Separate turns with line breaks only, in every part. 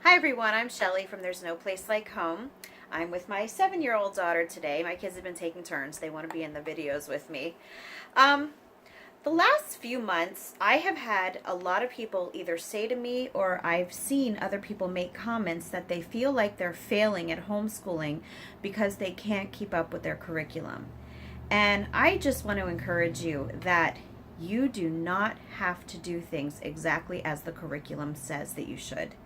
Hi everyone, I'm Shelly from There's No Place Like Home. I'm with my 7-year-old daughter today. My kids have been taking turns. They want to be in the videos with me. Um, the last few months, I have had a lot of people either say to me or I've seen other people make comments that they feel like they're failing at homeschooling because they can't keep up with their curriculum. And I just want to encourage you that you do not have to do things exactly as the curriculum says that you should.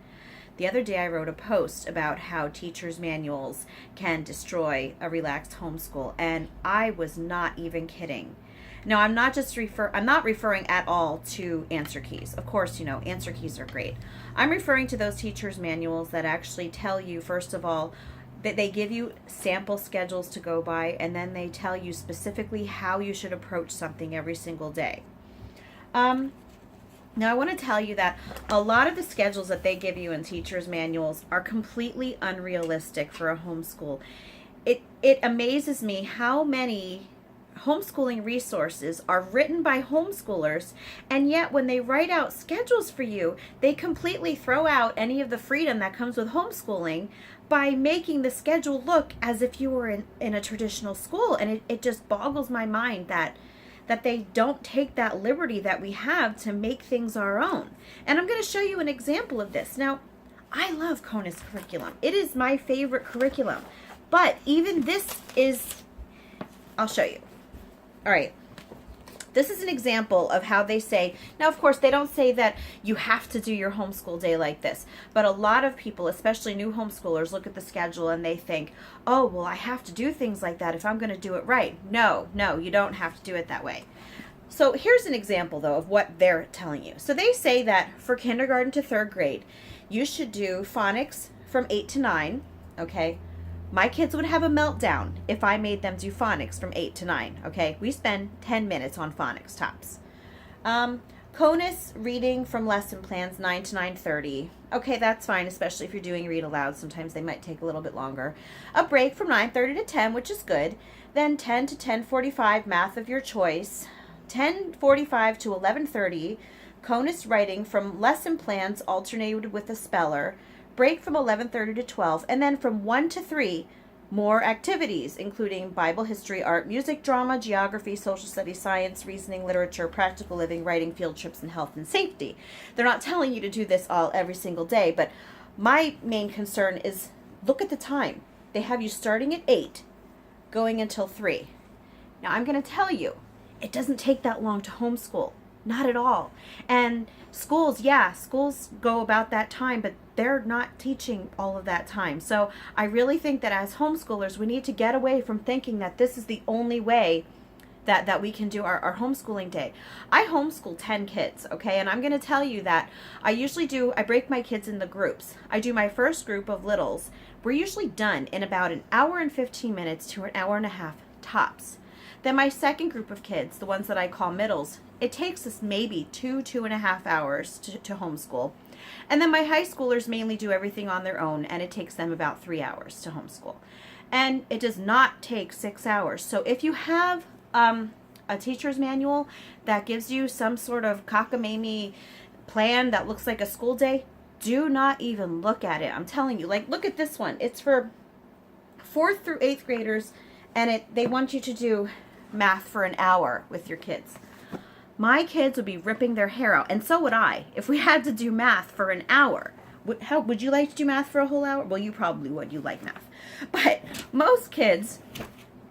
The other day I wrote a post about how teachers' manuals can destroy a relaxed homeschool, and I was not even kidding. Now, I'm not referring at all to answer keys. Of course, answer keys are great. I'm referring to those teachers' manuals that actually tell you, first of all, that they give you sample schedules to go by, and then they tell you specifically how you should approach something every single day. Now, I want to tell you that a lot of the schedules that they give you in teachers' manuals are completely unrealistic for a homeschool. It amazes me how many homeschooling resources are written by homeschoolers, and yet when they write out schedules for you, they completely throw out any of the freedom that comes with homeschooling by making the schedule look as if you were in a traditional school. And it just boggles my mind that they don't take that liberty that we have to make things our own. And I'm going to show you an example of this. Now, I love Kona's curriculum. It is my favorite curriculum. But even this is, I'll show you. All right. This is an example of how they say, now of course they don't say that you have to do your homeschool day like this, but a lot of people, especially new homeschoolers, look at the schedule and they think, oh, well, I have to do things like that if I'm going to do it right. No, you don't have to do it that way. So here's an example though of what they're telling you. So they say that for kindergarten to 3rd grade, you should do phonics from 8 to 9, okay? My kids would have a meltdown if I made them do phonics from 8 to 9, okay? We spend 10 minutes on phonics tops. CONUS reading from lesson plans 9 to 9:30. Okay, that's fine, especially if you're doing read aloud. Sometimes they might take a little bit longer. A break from 9:30 to 10, which is good. Then 10 to 10:45, math of your choice. 10:45 to 11:30, CONUS writing from lesson plans alternated with a speller. Break from 11:30 to 12, and then from 1 to 3, more activities, including Bible, history, art, music, drama, geography, social studies, science, reasoning, literature, practical living, writing, field trips, and health and safety. They're not telling you to do this all every single day, but my main concern is look at the time. They have you starting at 8, going until 3. Now, I'm going to tell you, it doesn't take that long to homeschool. Not at all. And schools go about that time, but they're not teaching all of that time. So I really think that as homeschoolers, we need to get away from thinking that this is the only way that we can do our homeschooling day. I homeschool 10 kids, okay? And I'm going to tell you that I break my kids into groups. I do my first group of littles. We're usually done in about an hour and 15 minutes to an hour and a half tops. Then my second group of kids, the ones that I call middles, it takes us maybe 2.5 hours to homeschool. And then my high schoolers mainly do everything on their own, and it takes them about 3 hours to homeschool. And it does not take 6 hours. So if you have a teacher's manual that gives you some sort of cockamamie plan that looks like a school day, do not even look at it. I'm telling you, like, look at this one. It's for 4th through 8th graders, and they want you to do math for an hour with your kids. My kids would be ripping their hair out, and so would I, if we had to do math for an hour. Would you like to do math for a whole hour? Well, you probably would. You like math. But most kids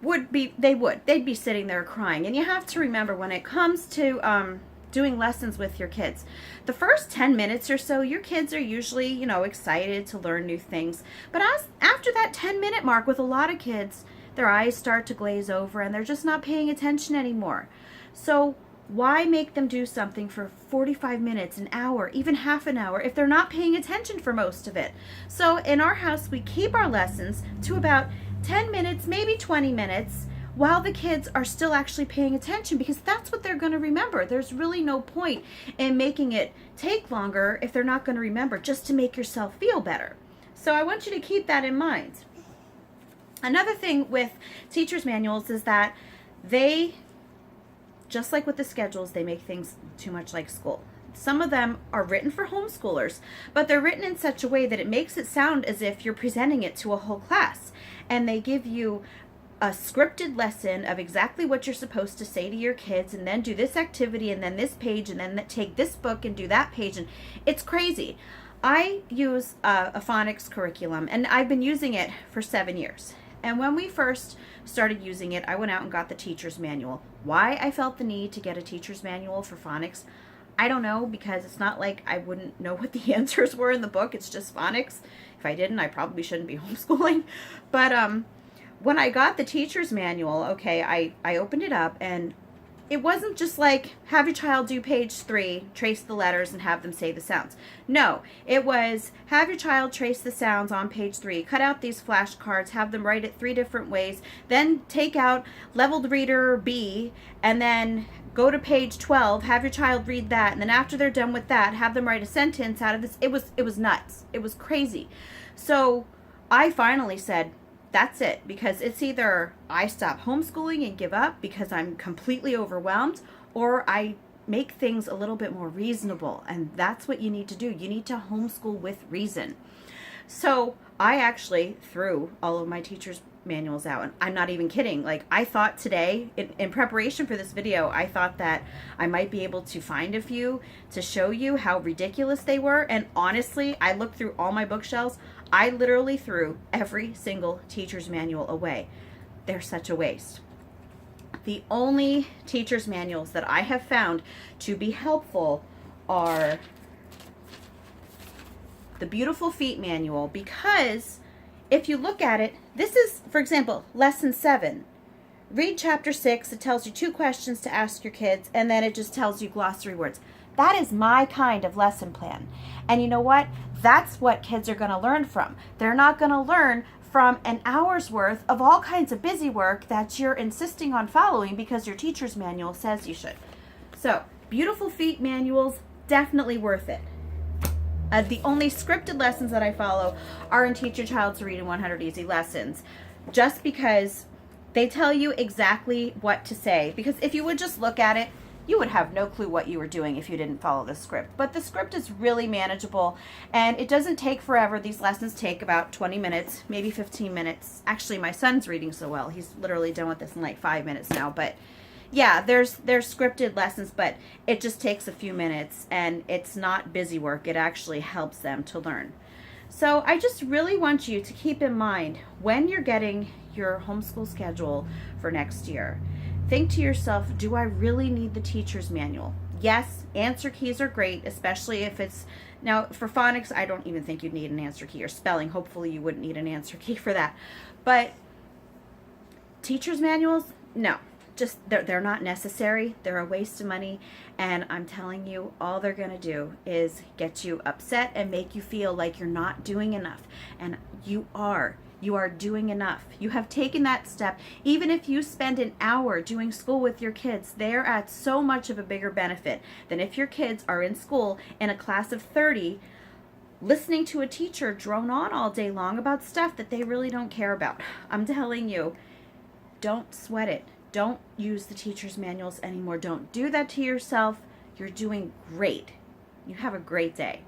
they'd be sitting there crying. And you have to remember, when it comes to doing lessons with your kids, the first 10 minutes or so, your kids are usually, excited to learn new things. But after that 10-minute mark, with a lot of kids, their eyes start to glaze over and they're just not paying attention anymore. So why make them do something for 45 minutes, an hour, even half an hour if they're not paying attention for most of it? So in our house, we keep our lessons to about 10 minutes, maybe 20 minutes, while the kids are still actually paying attention, because that's what they're going to remember. There's really no point in making it take longer if they're not going to remember, just to make yourself feel better. So I want you to keep that in mind. Another thing with teachers' manuals is that they, just like with the schedules, they make things too much like school. some of them are written for homeschoolers, but they're written in such a way that it makes it sound as if you're presenting it to a whole class. And they give you a scripted lesson of exactly what you're supposed to say to your kids, and then do this activity, and then this page, and then take this book and do that page. And it's crazy. I use a phonics curriculum, and I've been using it for 7 years. And when we first started using it, I went out and got the teacher's manual. Why I felt the need to get a teacher's manual for phonics, I don't know, because it's not like I wouldn't know what the answers were in the book. It's just phonics. If I didn't, I probably shouldn't be homeschooling. But when I got the teacher's manual, okay, I opened it up, and it wasn't just like, have your child do page 3, trace the letters, and have them say the sounds. No, it was, have your child trace the sounds on page 3, cut out these flashcards, have them write it 3 different ways, then take out leveled reader B, and then go to page 12, have your child read that, and then after they're done with that, have them write a sentence out of this. It was nuts. It was crazy. So I finally said, that's it, because it's either I stop homeschooling and give up because I'm completely overwhelmed, or I make things a little bit more reasonable. And that's what you need to do. You need to homeschool with reason. So I actually threw all of my teacher's manuals out, and I'm not even kidding. Like, I thought today, in preparation for this video, I thought that I might be able to find a few to show you how ridiculous they were. And honestly, I looked through all my bookshelves. I literally threw every single teacher's manual away. They're such a waste. The only teacher's manuals that I have found to be helpful are the Beautiful Feet manual, because if you look at it, this is, for example, lesson 7. Read chapter 6. It tells you 2 questions to ask your kids, and then it just tells you glossary words. That is my kind of lesson plan. And you know what? That's what kids are going to learn from. They're not going to learn from an hour's worth of all kinds of busy work that you're insisting on following because your teacher's manual says you should. So, Beautiful Feet manuals, definitely worth it. The only scripted lessons that I follow are in Teach Your Child to Read in 100 Easy Lessons, just because they tell you exactly what to say. Because if you would just look at it, you would have no clue what you were doing if you didn't follow the script. But the script is really manageable, and it doesn't take forever. These lessons take about 20 minutes, maybe 15 minutes. Actually, my son's reading so well. He's literally done with this in like 5 minutes now. But yeah, there's scripted lessons, but it just takes a few minutes, and it's not busy work. It actually helps them to learn. So I just really want you to keep in mind, when you're getting your homeschool schedule for next year, think to yourself, do I really need the teacher's manual? Yes, answer keys are great, especially if it's, now for phonics, I don't even think you'd need an answer key, or spelling. Hopefully you wouldn't need an answer key for that. But teacher's manuals, no. Just, they're not necessary. They're a waste of money, and I'm telling you, all they're going to do is get you upset and make you feel like you're not doing enough. And you are doing enough. You have taken that step. Even if you spend an hour doing school with your kids, they're at so much of a bigger benefit than if your kids are in school in a class of 30 listening to a teacher drone on all day long about stuff that they really don't care about. I'm telling you, don't sweat it. Don't use the teacher's manuals anymore. Don't do that to yourself. You're doing great. You have a great day.